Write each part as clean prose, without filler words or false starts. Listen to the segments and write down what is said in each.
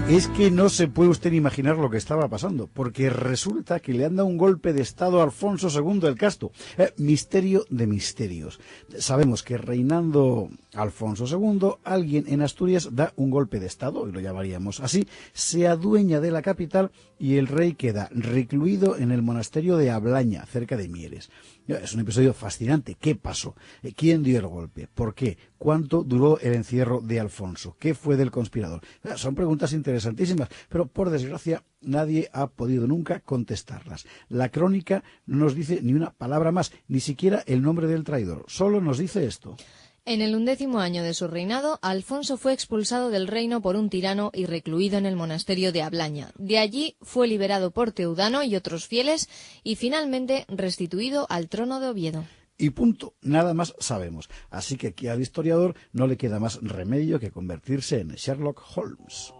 Es que no se puede usted imaginar lo que estaba pasando, porque resulta que le han dado un golpe de estado a Alfonso II el Casto. Misterio de misterios. Sabemos que reinando Alfonso II, alguien en Asturias da un golpe de estado, y lo llamaríamos así, se adueña de la capital y el rey queda recluido en el monasterio de Ablaña, cerca de Mieres. Es un episodio fascinante. ¿Qué pasó? ¿Quién dio el golpe? ¿Por qué? ¿Cuánto duró el encierro de Alfonso? ¿Qué fue del conspirador? Son preguntas interesantísimas, pero por desgracia nadie ha podido nunca contestarlas. La crónica no nos dice ni una palabra más, ni siquiera el nombre del traidor. Solo nos dice esto. En el 11º año de su reinado, Alfonso fue expulsado del reino por un tirano y recluido en el monasterio de Ablaña. De allí fue liberado por Teudano y otros fieles y finalmente restituido al trono de Oviedo. Y punto, nada más sabemos. Así que aquí al historiador no le queda más remedio que convertirse en Sherlock Holmes.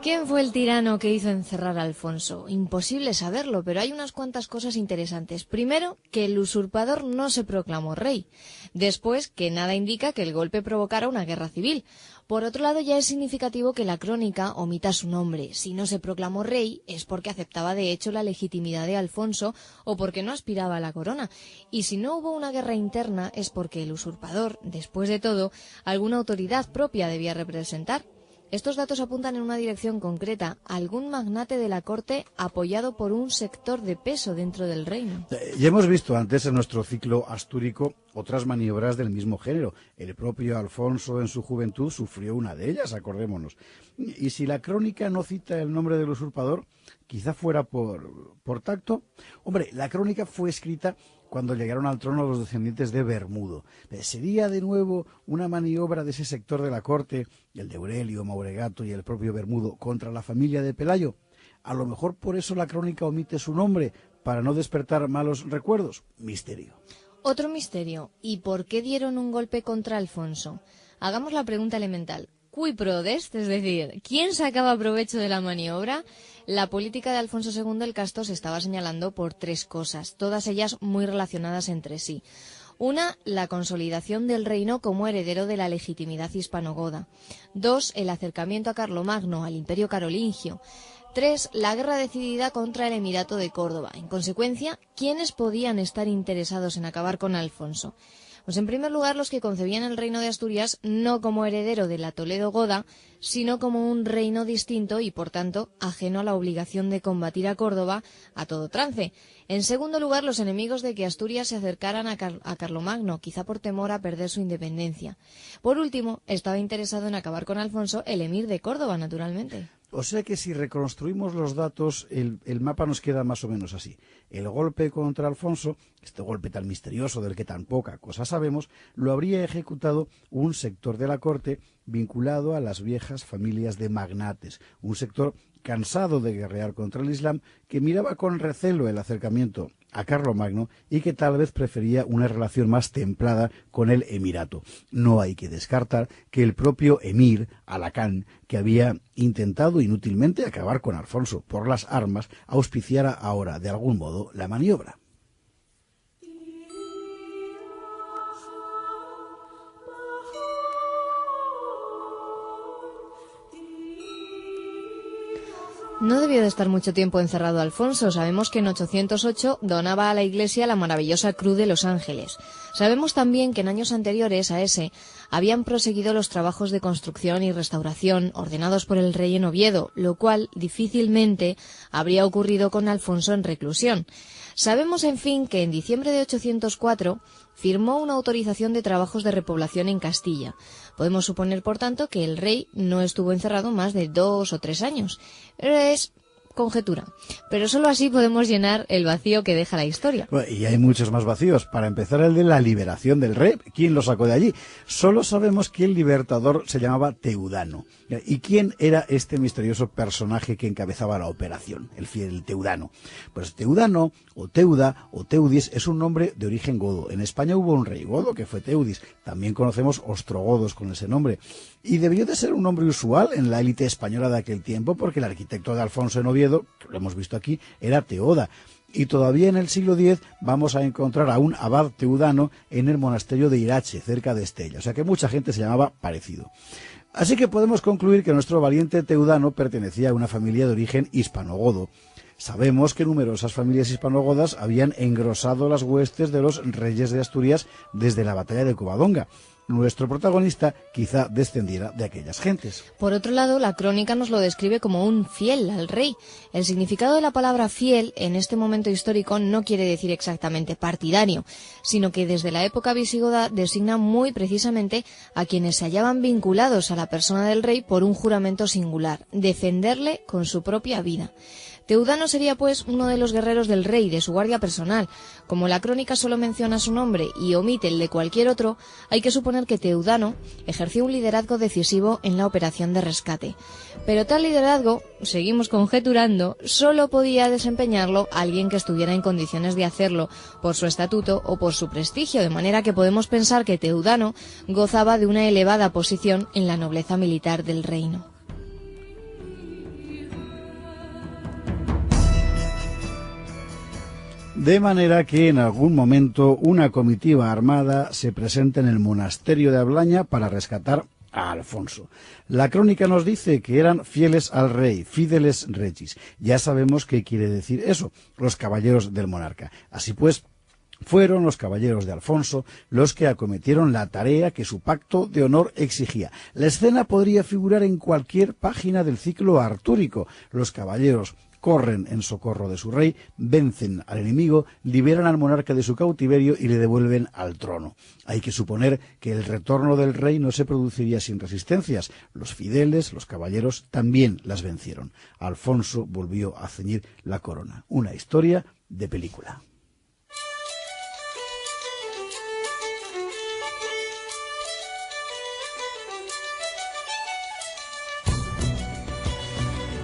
¿Quién fue el tirano que hizo encerrar a Alfonso? Imposible saberlo, pero hay unas cuantas cosas interesantes. Primero, que el usurpador no se proclamó rey. Después, que nada indica que el golpe provocara una guerra civil. Por otro lado, ya es significativo que la crónica omita su nombre. Si no se proclamó rey, es porque aceptaba de hecho la legitimidad de Alfonso o porque no aspiraba a la corona. Y si no hubo una guerra interna, es porque el usurpador, después de todo, alguna autoridad propia debía representar. Estos datos apuntan en una dirección concreta, algún magnate de la corte apoyado por un sector de peso dentro del reino. Ya hemos visto antes en nuestro ciclo astúrico otras maniobras del mismo género. El propio Alfonso en su juventud sufrió una de ellas, acordémonos. Y si la crónica no cita el nombre del usurpador, quizá fuera por tacto. Hombre, la crónica fue escrita cuando llegaron al trono los descendientes de Bermudo. ¿Sería de nuevo una maniobra de ese sector de la corte, el de Aurelio, Mauregato y el propio Bermudo, contra la familia de Pelayo? A lo mejor por eso la crónica omite su nombre, para no despertar malos recuerdos. Misterio. Otro misterio. ¿Y por qué dieron un golpe contra Alfonso? Hagamos la pregunta elemental. ¿Cui prodest? Es decir, ¿quién sacaba provecho de la maniobra? La política de Alfonso II el Casto se estaba señalando por tres cosas, todas ellas muy relacionadas entre sí. Una, la consolidación del reino como heredero de la legitimidad hispanogoda. 2, el acercamiento a Carlomagno, al imperio carolingio. 3, la guerra decidida contra el Emirato de Córdoba. En consecuencia, ¿quiénes podían estar interesados en acabar con Alfonso? Pues en primer lugar los que concebían el reino de Asturias no como heredero de la Toledo-Goda, sino como un reino distinto y, por tanto, ajeno a la obligación de combatir a Córdoba a todo trance. En segundo lugar, los enemigos de que Asturias se acercaran a Carlomagno, quizá por temor a perder su independencia. Por último, estaba interesado en acabar con Alfonso, el emir de Córdoba, naturalmente. O sea que si reconstruimos los datos, el mapa nos queda más o menos así. El golpe contra Alfonso, este golpe tan misterioso del que tan poca cosa sabemos, lo habría ejecutado un sector de la corte vinculado a las viejas familias de magnates, un sector cansado de guerrear contra el Islam, que miraba con recelo el acercamiento a Carlomagno y que tal vez prefería una relación más templada con el emirato. No hay que descartar que el propio emir, Alacán, que había intentado inútilmente acabar con Alfonso por las armas, auspiciara ahora de algún modo la maniobra. No debió de estar mucho tiempo encerrado Alfonso. Sabemos que en 808 donaba a la Iglesia la maravillosa Cruz de los Ángeles. Sabemos también que en años anteriores a ese habían proseguido los trabajos de construcción y restauración ordenados por el rey en Oviedo, lo cual difícilmente habría ocurrido con Alfonso en reclusión. Sabemos, en fin, que en diciembre de 804 firmó una autorización de trabajos de repoblación en Castilla. Podemos suponer, por tanto, que el rey no estuvo encerrado más de 2 o 3 años. Es conjetura, pero solo así podemos llenar el vacío que deja la historia. Bueno, y hay muchos más vacíos. Para empezar, el de la liberación del rey. ¿Quién lo sacó de allí? Solo sabemos que el libertador se llamaba Teudano. ¿Y quién era este misterioso personaje que encabezaba la operación, el fiel Teudano? Pues Teudano, o Teuda, o Teudis, es un nombre de origen godo. En España hubo un rey godo que fue Teudis. También conocemos ostrogodos con ese nombre. Y debió de ser un nombre usual en la élite española de aquel tiempo, porque el arquitecto de Alfonso en Oviedo, que lo hemos visto aquí, era Teoda. Y todavía en el siglo X vamos a encontrar a un abad teudano en el monasterio de Irache, cerca de Estella. O sea que mucha gente se llamaba parecido. Así que podemos concluir que nuestro valiente Teudano pertenecía a una familia de origen hispanogodo. Sabemos que numerosas familias hispanogodas habían engrosado las huestes de los reyes de Asturias desde la batalla de Covadonga. Nuestro protagonista quizá descendiera de aquellas gentes. Por otro lado, la crónica nos lo describe como un fiel al rey. El significado de la palabra fiel en este momento histórico no quiere decir exactamente partidario, sino que desde la época visigoda designa muy precisamente a quienes se hallaban vinculados a la persona del rey por un juramento singular, defenderle con su propia vida. Teudano sería pues uno de los guerreros del rey, de su guardia personal. Como la crónica solo menciona su nombre y omite el de cualquier otro, hay que suponer que Teudano ejerció un liderazgo decisivo en la operación de rescate. Pero tal liderazgo, seguimos conjeturando, solo podía desempeñarlo alguien que estuviera en condiciones de hacerlo por su estatuto o por su prestigio, de manera que podemos pensar que Teudano gozaba de una elevada posición en la nobleza militar del reino. De manera que en algún momento una comitiva armada se presenta en el monasterio de Ablaña para rescatar a Alfonso. La crónica nos dice que eran fieles al rey, fideles regis. Ya sabemos qué quiere decir eso, los caballeros del monarca. Así pues, fueron los caballeros de Alfonso los que acometieron la tarea que su pacto de honor exigía. La escena podría figurar en cualquier página del ciclo artúrico. Los caballeros corren en socorro de su rey, vencen al enemigo, liberan al monarca de su cautiverio y le devuelven al trono. Hay que suponer que el retorno del rey no se produciría sin resistencias. Los fideles, los caballeros, también las vencieron. Alfonso volvió a ceñir la corona. Una historia de película.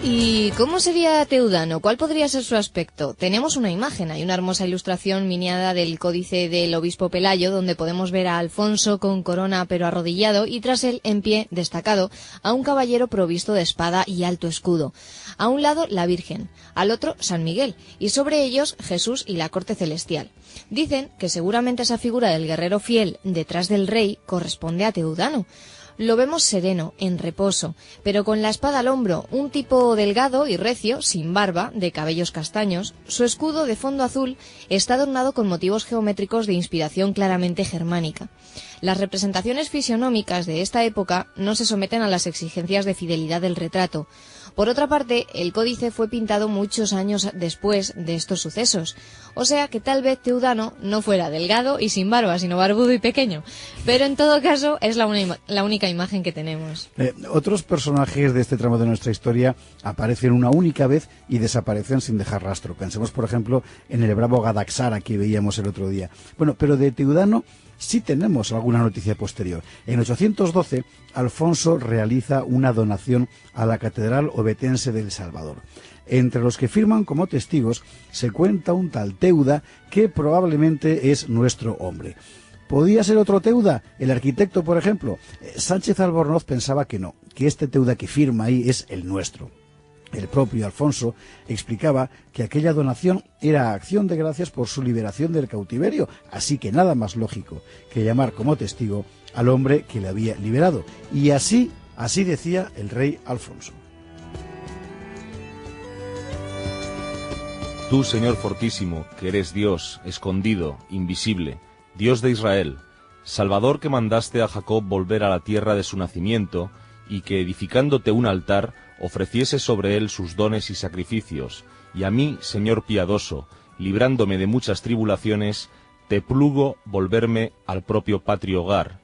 ¿Y cómo sería Teudano? ¿Cuál podría ser su aspecto? Tenemos una imagen, hay una hermosa ilustración miniada del códice del obispo Pelayo, donde podemos ver a Alfonso con corona pero arrodillado y tras él, en pie, destacado, a un caballero provisto de espada y alto escudo. A un lado, la Virgen, al otro, San Miguel, y sobre ellos, Jesús y la corte celestial. Dicen que seguramente esa figura del guerrero fiel detrás del rey corresponde a Teudano. Lo vemos sereno, en reposo, pero con la espada al hombro, un tipo delgado y recio, sin barba, de cabellos castaños. Su escudo de fondo azul está adornado con motivos geométricos de inspiración claramente germánica. Las representaciones fisionómicas de esta época no se someten a las exigencias de fidelidad del retrato. Por otra parte, el códice fue pintado muchos años después de estos sucesos, o sea que tal vez Teudano no fuera delgado y sin barba, sino barbudo y pequeño, pero en todo caso es la única imagen que tenemos. Otros personajes de este tramo de nuestra historia aparecen una única vez y desaparecen sin dejar rastro. Pensemos, por ejemplo, en el bravo Gadaxara que veíamos el otro día. Bueno, pero de Teudano sí tenemos alguna noticia posterior. En 812, Alfonso realiza una donación a la Catedral Ovetense de El Salvador. Entre los que firman como testigos se cuenta un tal Teuda que probablemente es nuestro hombre. ¿Podía ser otro Teuda? ¿El arquitecto, por ejemplo? Sánchez Albornoz pensaba que no, que este Teuda que firma ahí es el nuestro. El propio Alfonso explicaba que aquella donación era acción de gracias por su liberación del cautiverio, así que nada más lógico que llamar como testigo al hombre que le había liberado. Y así decía el rey Alfonso. Tú, Señor fortísimo, que eres Dios, escondido, invisible, Dios de Israel, Salvador que mandaste a Jacob volver a la tierra de su nacimiento, y que edificándote un altar, ofreciese sobre él sus dones y sacrificios, y a mí, Señor piadoso, librándome de muchas tribulaciones, te plugo volverme al propio patrio hogar.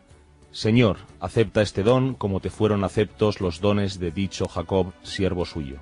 Señor, acepta este don como te fueron aceptos los dones de dicho Jacob, siervo suyo.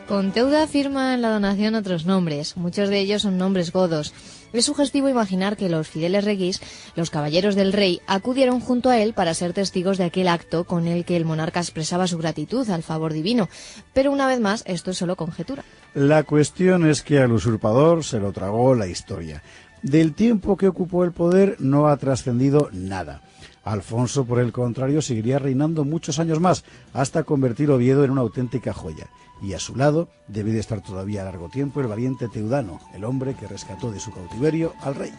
Con Teuda firma en la donación otros nombres, muchos de ellos son nombres godos. Es sugestivo imaginar que los fieles reguis, los caballeros del rey, acudieron junto a él para ser testigos de aquel acto con el que el monarca expresaba su gratitud al favor divino. Pero una vez más, esto es solo conjetura. La cuestión es que al usurpador se lo tragó la historia. Del tiempo que ocupó el poder no ha trascendido nada. Alfonso, por el contrario, seguiría reinando muchos años más, hasta convertir Oviedo en una auténtica joya. Y a su lado debe de estar todavía a largo tiempo el valiente Teudano, el hombre que rescató de su cautiverio al rey.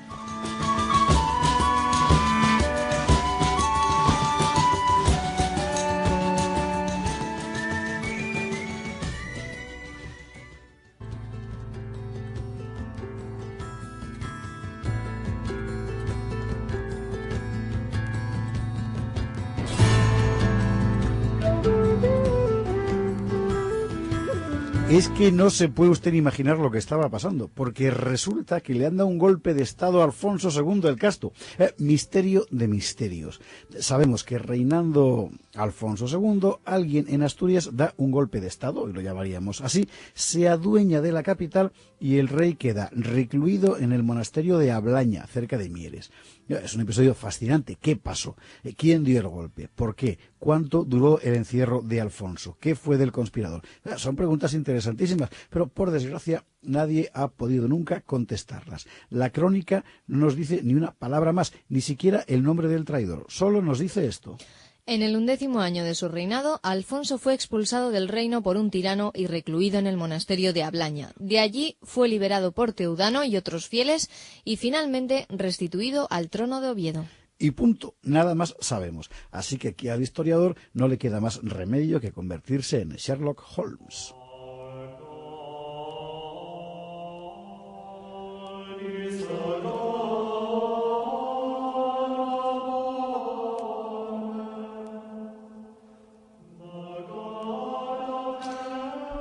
Es que no se puede usted imaginar lo que estaba pasando, porque resulta que le han dado un golpe de estado a Alfonso II el Casto. Misterio de misterios. Sabemos que reinando Alfonso II, alguien en Asturias da un golpe de estado, y lo llamaríamos así, se adueña de la capital y el rey queda recluido en el monasterio de Ablaña, cerca de Mieres. Es un episodio fascinante. ¿Qué pasó? ¿Quién dio el golpe? ¿Por qué? ¿Cuánto duró el encierro de Alfonso? ¿Qué fue del conspirador? Son preguntas interesantísimas, pero por desgracia nadie ha podido nunca contestarlas. La crónica no nos dice ni una palabra más, ni siquiera el nombre del traidor. Solo nos dice esto. En el 11º año de su reinado, Alfonso fue expulsado del reino por un tirano y recluido en el monasterio de Ablaña. De allí fue liberado por Teudano y otros fieles y finalmente restituido al trono de Oviedo. Y punto, nada más sabemos. Así que aquí al historiador no le queda más remedio que convertirse en Sherlock Holmes.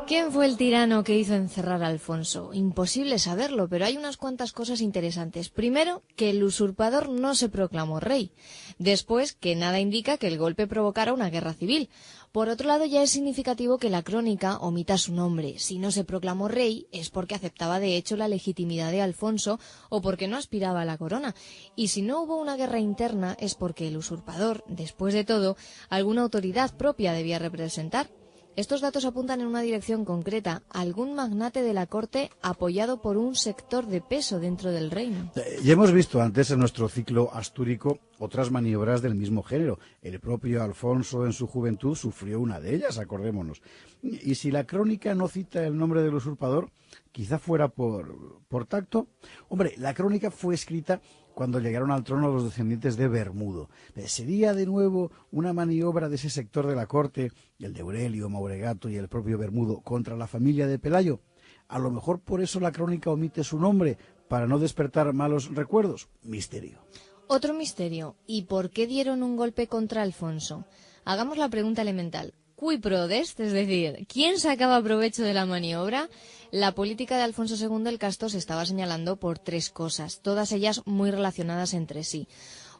¿Quién fue el tirano que hizo encerrar a Alfonso? Imposible saberlo, pero hay unas cuantas cosas interesantes. Primero, que el usurpador no se proclamó rey. Después, que nada indica que el golpe provocara una guerra civil. Por otro lado, ya es significativo que la crónica omita su nombre. Si no se proclamó rey, es porque aceptaba de hecho la legitimidad de Alfonso o porque no aspiraba a la corona. Y si no hubo una guerra interna, es porque el usurpador, después de todo, alguna autoridad propia debía representar. Estos datos apuntan en una dirección concreta, algún magnate de la corte apoyado por un sector de peso dentro del reino. Ya hemos visto antes en nuestro ciclo astúrico otras maniobras del mismo género. El propio Alfonso en su juventud sufrió una de ellas, acordémonos. Y si la crónica no cita el nombre del usurpador, quizá fuera por tacto. Hombre, la crónica fue escrita cuando llegaron al trono los descendientes de Bermudo. ¿Sería de nuevo una maniobra de ese sector de la corte, el de Aurelio, Mauregato y el propio Bermudo, contra la familia de Pelayo? A lo mejor por eso la crónica omite su nombre, para no despertar malos recuerdos. Misterio. Otro misterio. ¿Y por qué dieron un golpe contra Alfonso? Hagamos la pregunta elemental. ¿Cui prodest? Es decir, ¿quién sacaba provecho de la maniobra? La política de Alfonso II el Casto se estaba señalando por tres cosas, todas ellas muy relacionadas entre sí.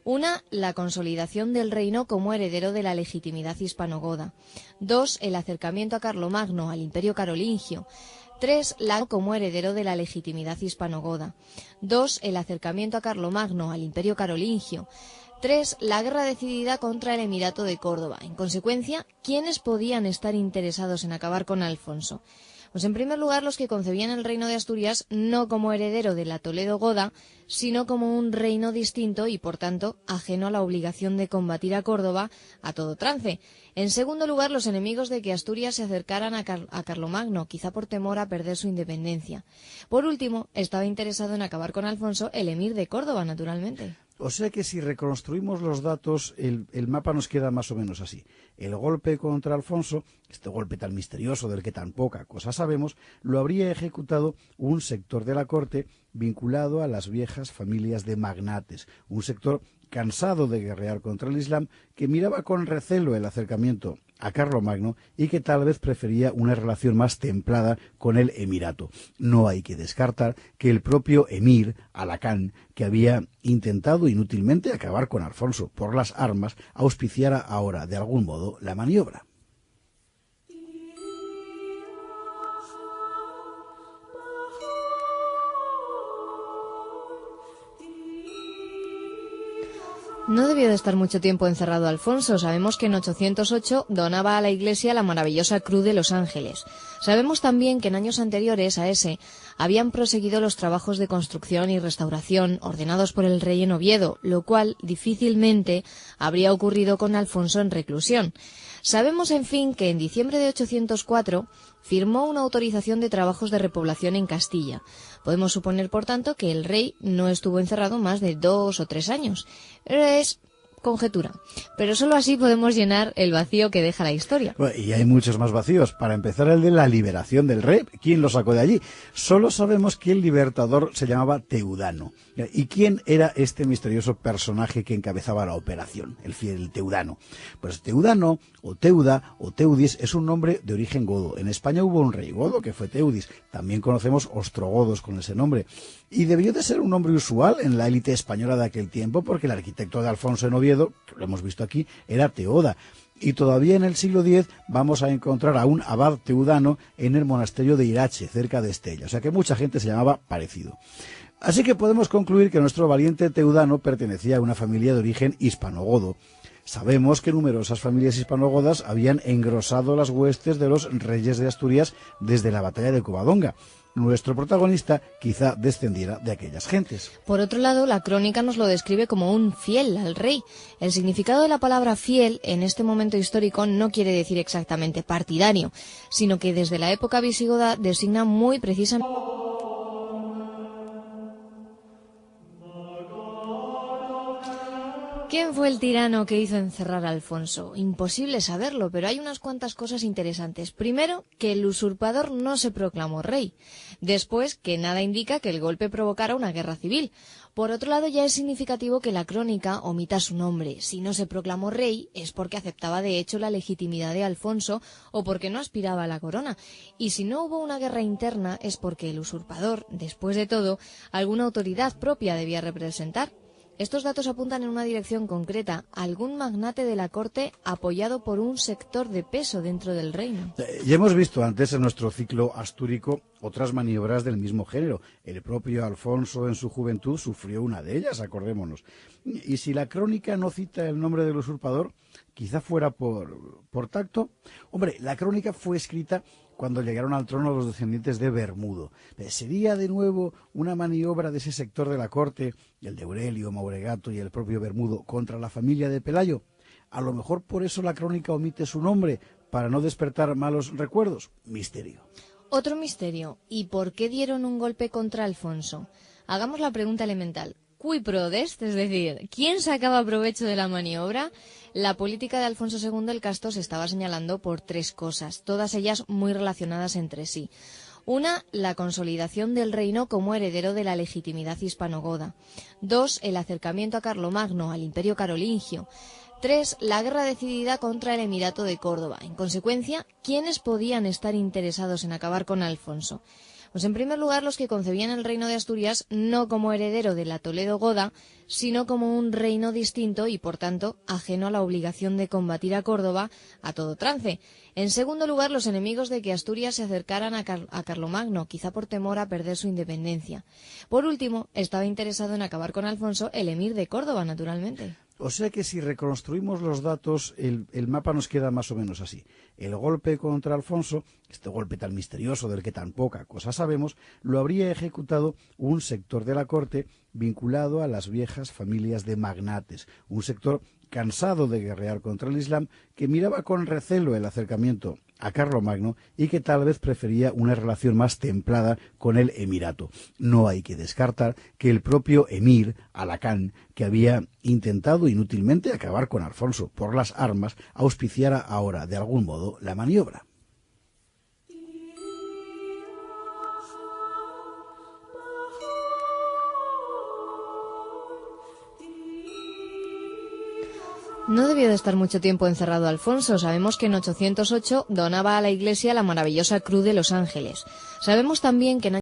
Una, la consolidación del reino como heredero de la legitimidad hispanogoda. 2, el acercamiento a Carlomagno, al Imperio Carolingio. 3, como heredero de la legitimidad hispanogoda. 2, el acercamiento a Carlomagno, al Imperio Carolingio. 3, la guerra decidida contra el Emirato de Córdoba. En consecuencia, ¿quiénes podían estar interesados en acabar con Alfonso? Pues en primer lugar los que concebían el reino de Asturias no como heredero de la Toledo Goda, sino como un reino distinto y por tanto ajeno a la obligación de combatir a Córdoba a todo trance. En segundo lugar los enemigos de que Asturias se acercaran a Carlomagno, quizá por temor a perder su independencia. Por último, estaba interesado en acabar con Alfonso el emir de Córdoba, naturalmente. O sea que si reconstruimos los datos, el mapa nos queda más o menos así. El golpe contra Alfonso, este golpe tan misterioso del que tan poca cosa sabemos, lo habría ejecutado un sector de la corte vinculado a las viejas familias de magnates, un sector cansado de guerrear contra el Islam, que miraba con recelo el acercamiento a Carlomagno y que tal vez prefería una relación más templada con el emirato. No hay que descartar que el propio emir, Alacán, que había intentado inútilmente acabar con Alfonso por las armas, auspiciara ahora de algún modo la maniobra. No debió de estar mucho tiempo encerrado Alfonso. Sabemos que en 808 donaba a la Iglesia la maravillosa Cruz de los Ángeles. Sabemos también que en años anteriores a ese habían proseguido los trabajos de construcción y restauración ordenados por el rey en Oviedo, lo cual difícilmente habría ocurrido con Alfonso en reclusión. Sabemos, en fin, que en diciembre de 804 firmó una autorización de trabajos de repoblación en Castilla. Podemos suponer, por tanto, que el rey no estuvo encerrado más de 2 o 3 años. Es conjetura, pero solo así podemos llenar el vacío que deja la historia. Bueno, y hay muchos más vacíos. Para empezar, el de la liberación del rey. ¿Quién lo sacó de allí? Solo sabemos que el libertador se llamaba Teudano. ¿Y quién era este misterioso personaje que encabezaba la operación, el fiel Teudano? Pues Teudano, o Teuda, o Teudis, es un nombre de origen godo. En España hubo un rey godo que fue Teudis. También conocemos ostrogodos con ese nombre. Y debió de ser un nombre usual en la élite española de aquel tiempo, porque el arquitecto de Alfonso en Oviedo, que lo hemos visto aquí, era Teoda. Y todavía en el siglo X vamos a encontrar a un abad teudano en el monasterio de Irache, cerca de Estella. O sea que mucha gente se llamaba parecido. Así que podemos concluir que nuestro valiente Teudano pertenecía a una familia de origen hispanogodo. Sabemos que numerosas familias hispanogodas habían engrosado las huestes de los reyes de Asturias desde la batalla de Covadonga. Nuestro protagonista quizá descendiera de aquellas gentes. Por otro lado, la crónica nos lo describe como un fiel al rey. El significado de la palabra fiel en este momento histórico no quiere decir exactamente partidario, sino que desde la época visigoda designa muy precisamente... ¿Quién fue el tirano que hizo encerrar a Alfonso? Imposible saberlo, pero hay unas cuantas cosas interesantes. Primero, que el usurpador no se proclamó rey. Después, que nada indica que el golpe provocara una guerra civil. Por otro lado, ya es significativo que la crónica omita su nombre. Si no se proclamó rey, es porque aceptaba de hecho la legitimidad de Alfonso o porque no aspiraba a la corona. Y si no hubo una guerra interna, es porque el usurpador, después de todo, alguna autoridad propia debía representar. Estos datos apuntan en una dirección concreta, algún magnate de la corte apoyado por un sector de peso dentro del reino. Ya hemos visto antes en nuestro ciclo astúrico otras maniobras del mismo género. El propio Alfonso en su juventud sufrió una de ellas, acordémonos. Y si la crónica no cita el nombre del usurpador, quizá fuera por tacto. Hombre, la crónica fue escrita cuando llegaron al trono los descendientes de Bermudo. ¿Sería de nuevo una maniobra de ese sector de la corte, el de Aurelio, Mauregato y el propio Bermudo, contra la familia de Pelayo? A lo mejor por eso la crónica omite su nombre, para no despertar malos recuerdos. Misterio. Otro misterio. ¿Y por qué dieron un golpe contra Alfonso? Hagamos la pregunta elemental. ¿Cui prodest? Es decir, ¿quién sacaba provecho de la maniobra? La política de Alfonso II el Casto se estaba señalando por 3 cosas, todas ellas muy relacionadas entre sí. Una, la consolidación del reino como heredero de la legitimidad hispanogoda. 2, el acercamiento a Carlomagno, al imperio carolingio. 3, la guerra decidida contra el Emirato de Córdoba. En consecuencia, ¿quiénes podían estar interesados en acabar con Alfonso? Pues en primer lugar los que concebían el reino de Asturias no como heredero de la Toledo goda, sino como un reino distinto y por tanto ajeno a la obligación de combatir a Córdoba a todo trance. En segundo lugar, los enemigos de que Asturias se acercaran a Carlomagno, quizá por temor a perder su independencia. Por último, estaba interesado en acabar con Alfonso, el emir de Córdoba, naturalmente. O sea que si reconstruimos los datos, el mapa nos queda más o menos así. El golpe contra Alfonso, este golpe tan misterioso del que tan poca cosa sabemos, lo habría ejecutado un sector de la corte vinculado a las viejas familias de magnates, un sector cansado de guerrear contra el Islam, que miraba con recelo el acercamiento a Carlomagno y que tal vez prefería una relación más templada con el emirato. No hay que descartar que el propio emir, Alacán, que había intentado inútilmente acabar con Alfonso por las armas, auspiciara ahora de algún modo la maniobra. No debió de estar mucho tiempo encerrado Alfonso. Sabemos que en 808 donaba a la Iglesia la maravillosa Cruz de los Ángeles. Sabemos también que en